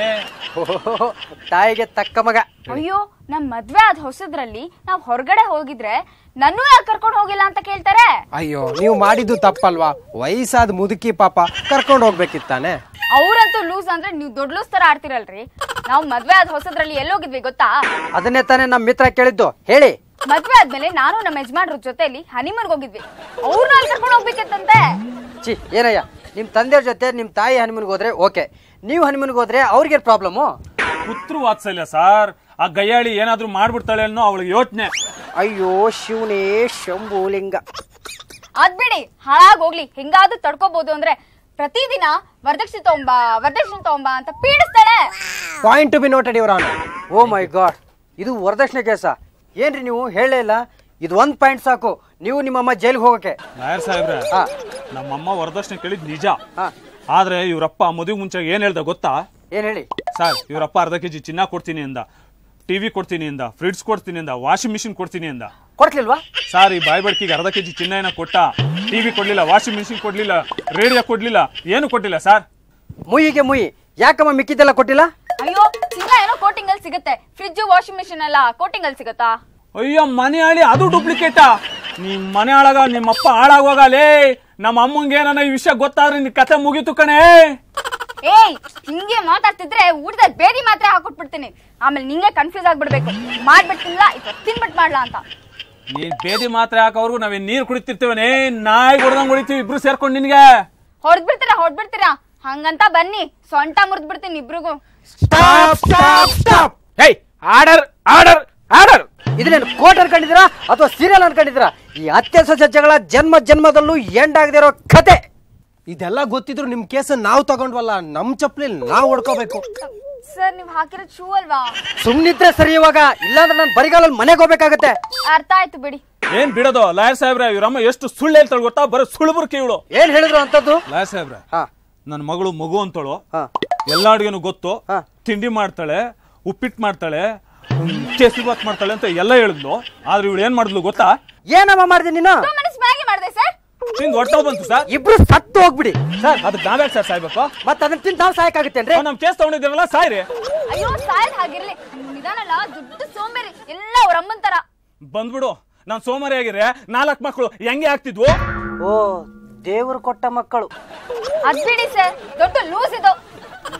ತಾಯಿಗೆ ತಕ್ಕ ಮಗ. ಅಯ್ಯೋ, ನಮ್ ಮದ್ವೆ ಆದ ಹೊಸದ್ರಲ್ಲಿ ನಾವ್ ಹೊರಗಡೆ ಹೋಗಿದ್ರೆ ನನ್ನೂ ಯಾಕೆ ಕರ್ಕೊಂಡು ಹೋಗಿಲ್ಲ ಅಂತ ಕೇಳ್ತಾರೆ. ಅಯ್ಯೋ, ನೀವು ಮಾಡಿದ್ದು ತಪ್ಪಲ್ವಾ? ವಯಸ್ಸಾದ ಮುದುಕಿ ಪಾಪ ಕರ್ಕೊಂಡು ಹೋಗ್ಬೇಕಿತ್ತಾನೆ. ಅವ್ರಂತೂ ಲೂಸ್ ಅಂದ್ರೆ ನೀವು ದೊಡ್ಡ ಲೂಸ್ ತರ ಆಡ್ತಿರಲ್ರಿ. ನಾವ್ ಮದ್ವೆ ಆದ ಹೊಸದ್ರಲ್ಲಿ ಎಲ್ಲೋಗಿದ್ವಿ ಗೊತ್ತಾ? ಅದನ್ನೇ ತಾನೇ ನಮ್ ಮಿತ್ರ ಕೇಳಿದ್ದು, ಹೇಳಿ. ಮದ್ವೆ ಆದ್ಮೇಲೆ ನಾನು ನಮ್ಮ ಯಜಮಾನ್ರ ಜೊತೆಲಿ ಹನಿಮೂನ್ಗೆ ಹೋಗಿದ್ವಿ. ಅವ್ರನ್ನ ಅಲ್ಲಿ ಕರ್ಕೊಂಡು ಹೋಗ್ಬೇಕಿತ್ತಂತೆ. ಏನಯ್ಯ, ನಿಮ್ ತಂದೆಯವ್ರ ಜೊತೆ ನಿಮ್ ತಾಯಿ ಹನಿಮೂನ್ಗೆ ಹೋದ್ರೆ ಓಕೆ, ನೀವು ಹನಿಮೂನ್ಗೆ ಹೋದ್ರೆ ಅವ್ರಿಗೆ ಪ್ರಾಬ್ಲಮ್. ಪುತ್ರ ವಾತ್ಸಲ್ಯ ಸಾರ್. ಆ ಗಯ್ಯಾಳಿ ಏನಾದ್ರೂ ಮಾಡ್ಬಿಡ್ತಾಳೆ ಅನ್ನೋ ಅವಳಿಗೆ ಯೋಚನೆ. ಅಯ್ಯೋ ಶಿವನೇ ಶಂಭುಲಿಂಗ. ಅದ್ಬಿಡಿ, ಹಾಳಾಗೋಗ್ಲಿ. ಹಿಂಗಾದ್ರೂ ತಡ್ಕೋಬಹುದು ಅಂದ್ರೆ ಪ್ರತಿದಿನ ವರದಕ್ಷಿಣೆ ತಗೊಂಬ ಅಂತ ಪೀಡಿಸ್ತಾಳೆ. Point to be noted your honour. Oh my god, ಇದು ವರದಕ್ಷಿಣೆ ಕೇಸ ಏನ್ರಿ? ನೀವು ಹೇಳಲೇ ಇಲ್ಲ. ಇದು 1 ಪಾಯಿಂಟ್ ಸಾಕು ನೀವು ನಿಮ್ಮಮ್ಮ ಜೈಲಿಗೆ ಹೋಗಕ್ಕೆ. ಲಾಯರ್ ಸಾಹೇಬ್ರೆ, ನಮ್ಮಮ್ಮ ವರದಕ್ಷಿಣೆ ಕೇಳಿದ್ ನಿಜ. ಆದ್ರೆ ಇವ್ರಪ್ಪ ಮದುವೆ ಮುಂಚೆ ಏನ್ ಹೇಳ್ದ ಗೊತ್ತಾ? ಏನ್ ಹೇಳಿ? ಸರ್, ಇವ್ರಪ್ಪ ಅರ್ಧ ಕೆಜಿ ಚಿನ್ನ ಕೊಡ್ತೀನಿ ಅಂದ, ಟಿವಿ ಕೊಡ್ತೀನಿ ಅಂದ, ಫ್ರಿಡ್ಜ್ ಕೊಡ್ತೀನಿ ಅಂದ, ವಾಷಿಂಗ್ ಮಿಷಿನ್ ಕೊಡ್ತೀನಿ ಅಂದ. ಕೊಡ್ಲಿಲ್ವಾ? ಸರ್, ಈ ಬಾಯ್ ಬಡ್ಕಿಗೆ ಅರ್ಧ ಕೆಜಿ ಚಿನ್ನ ಏನ ಕೊಟ್ಟ, ಟಿವಿ ಕೊಡ್ಲಿಲ್ಲ, ವಾಷಿಂಗ್ ಮಿಷಿನ್ ಕೊಡ್ಲಿಲ್ಲ, ರೇಡಿಯೋ ಕೊಡ್ಲಿಲ್ಲ, ಏನು ಕೊಟ್ಟಿಲ್ಲ ಸರ್. ಮುಯಿಗೆ ಮುಯಿ, ಯಾಕಮ್ಮ ಮಿಕ್ಕಿದ್ದೆಲ್ಲ ಕೊಟ್ಟಿಲ್ಲ? ಅಯ್ಯೋ, ಚಿನ್ನ ಏನೋ ಕೋಟಿಂಗ್ ಅಲ್ಲಿ ಸಿಗುತ್ತೆ, ಫ್ರಿಡ್ಜ್ ವಾಷಿಂಗ್ ಮಿಷಿನ್ ಎಲ್ಲ ಕೋಟಿಂಗ್ ಅಲ್ಲಿ ಸಿಗತ್ತಾ? ಅಯ್ಯೋ, ಮನೆ ಹಾಳಿ ಅದು ಡೂಪ್ಲಿಕೇಟಾ? ನಿಮ್ ಮನೆ ಹಾಳಾಗ ನಿಮ್ಮಪ್ಪ ಹಾಳಾಗೋಗಲೇ. ನಮ್ಮ ಅಮ್ಮಂಗೆ ಏನಾನ ಈ ವಿಷಯ ಗೊತ್ತಾದ್ರೆ ನಿನ್ ಕತೆ ಮುಗೀತು ಕಣೆ. ಏಯ್, ಹಿಂಗೆ ಮಾತಾಡ್ತಿದ್ರೆ ಊಟದ ಬೇದಿ ಮಾತ್ರ ಹಾಕೊಟ್ಬಿಡ್ತೀನಿ, ಆಮೇಲೆ ನಿಂಗೆ ಕನ್ಫ್ಯೂಸ್ ಆಗ್ಬಿಡ್ಬೇಕು. ಮಾಡ್ಬಿಡ್ತಿಲ್ಲ ಇದು ತಿನ್ಬಿಟ್ ಮಾಡ್ಲಾ ಅಂತ. ನೀನ್ ಬೇದಿ ಮಾತ್ರ ಹಾಕೋರ್ಗು ನಾವೇನ್ ನೀರ್ ಕುಡಿತಿರ್ತೇವನೇ, ನಾಯಿ ಹೊಡೆದಂಗ್ ಹೊಡಿತೀವಿ ಇಬ್ರು ಸೇರ್ಕೊಂಡು. ನಿನ್ಗೆ ಹೊಡ್ಬಿಡ್ತೀರಾ ಹಂಗಂತ ಬನ್ನಿ, ಸೊಂಟ ಮುರಿದ್ ಬಿಡ್ತೀನಿ ಇಬ್ರಿಗೂ. Order order order. ಇದನ್ನೇನು ಕೋರ್ಟ್ ಅನ್ಕೊಂಡಿದ್ದೀರಾ ಅಥವಾ ಸೀರಿಯಲ್ ಅನ್ಕೊಂಡಿದ್ದೀರಾ? ಈ ಅತ್ತೆ ಸೊಸೆ ಜಗಳ ಜನ್ಮದಲ್ಲೂ ಎಂಡ್ ಆಗದೆ ಇರೋ ಕತೆ. ಇದೆಲ್ಲ ಗೊತ್ತಿದ್ರು ನಿಮ್ ಕೇಸ್ ನಾವು ತಗೊಂಡ್ವಲ್ಲ, ನಮ್ ಚಪ್ಲಿ ನಾವು ಹೊಡ್ಕೋಬೇಕು. ಸರ್, ನೀವ್ ಹಾಕಿರೋದ್ ಶೂ ಅಲ್ವಾ? ಸುಮ್ನಿದ್ರೆ ಸರಿ, ಇವಾಗ ಇಲ್ಲಾಂದ್ರೆ ನಾನು ಬರಿಗಾಲಲ್ಲಿ ಮನೆಗೆ ಹೋಗ್ಬೇಕಾಗತ್ತೆ. ಅರ್ಥ ಆಯ್ತು ಬಿಡಿ. ಏನ್ ಬಿಡೋದು ಲಾಯರ್ ಸಾಹೇಬ್ರೆ, ಇವ್ರಮ್ಮ ಎಷ್ಟು ಸುಳ್ಳು ಹೇಳ್ತಾಳೆ ಗೊತ್ತಾ? ಬರೋ ಸುಳ್ಳುಬುರ್ಕಿ ಇವಳು. ಏನ್ ಹೇಳಿದ್ರು ಅಂತದ್ದು? ಲಾಯರ್ ಸಾಹೇಬ್ರೆ, ನನ್ನ ಮಗಳು ಮಗು ಅಂತಳು, ಎಲ್ಲಾ ಅಡುಗೆನು ಗೊತ್ತು, ತಿಂಡಿ ಮಾಡ್ತಾಳೆ, ಉಪ್ಪಿಟ್ಟು ಮಾಡ್ತಾಳೆ, ಕೇಸರಿ ಬಾತ್ ಮಾಡ್ತಾಳೆ ಅಂತ ಎಲ್ಲ ಹೇಳಿದ್ಲು. ಆದ್ರೆ ಇವಳು ಏನ್ ಮಾಡಿದ್ಲು ಗೊತ್ತಾ? ಏನಮ್ಮ ಮಾಡಿದೆ ನೀನು? ಮ್ಯಾಗಿ ಮಾಡಿದೆ ಸರ್. ತಿಂದು ಹೊಟ್ಟೆ ಬಂತು ಸರ್. ಇಬ್ರು ಸತ್ತು ಹೋಗ್ಬಿಡಿ ಸರ್. ಅದಕ್ಕೆ ನಾವ್ಯಾಕೆ ಸರ್ ಸಾಯ್ಬೇಕು? ಮತ್ತೆ ಅದನ್ನ ತಿಂದು ನಾವು ಸಾಯಕಾಗುತ್ತೇನ್ರಿ? ನಮ್ ಕೇಸ್ ತಗೊಂಡಿದ್ದೀರಲ್ಲ, ಸಾಯ್ರಿ. ಅಯ್ಯೋ, ಸಾಯದ್ ಹಾಗಿರ್ಲಿ, ನಿಧಾನಲ್ಲ, ದುಡ್ಡು ಸೋಂಬೇರಿ ಎಲ್ಲ ಅವ್ರ ಅಮ್ಮನ್ ತರ. ಬಂದ್ಬಿಡು, ನಾನ್ ಸೋಮಾರಿ ಆಗಿದ್ರೆ 4 ಮಕ್ಕಳು ಹೆಂಗೆ ಆಗ್ತಿದ್ವು? ಓ, ದೇವ್ರು ಕೊಟ್ಟ ಮಕ್ಕಳು. ಅದ್ ಬಿಡಿ ಸರ್, ದೊಡ್ಡ ಲೂಸ್ ಇದು.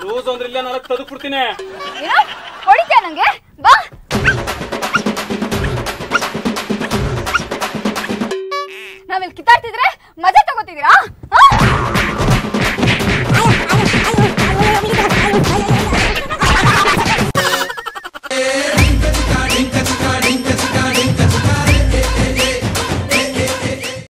ಲೂಸ್ ಅಂದ್ರೆ ಇಲ್ಲ 4 ತೆಗೆದು ಬಿಡ್ತೀನಿ. ಹೊಡಿತೀಯ ನಂಗೆ? ಬಾ.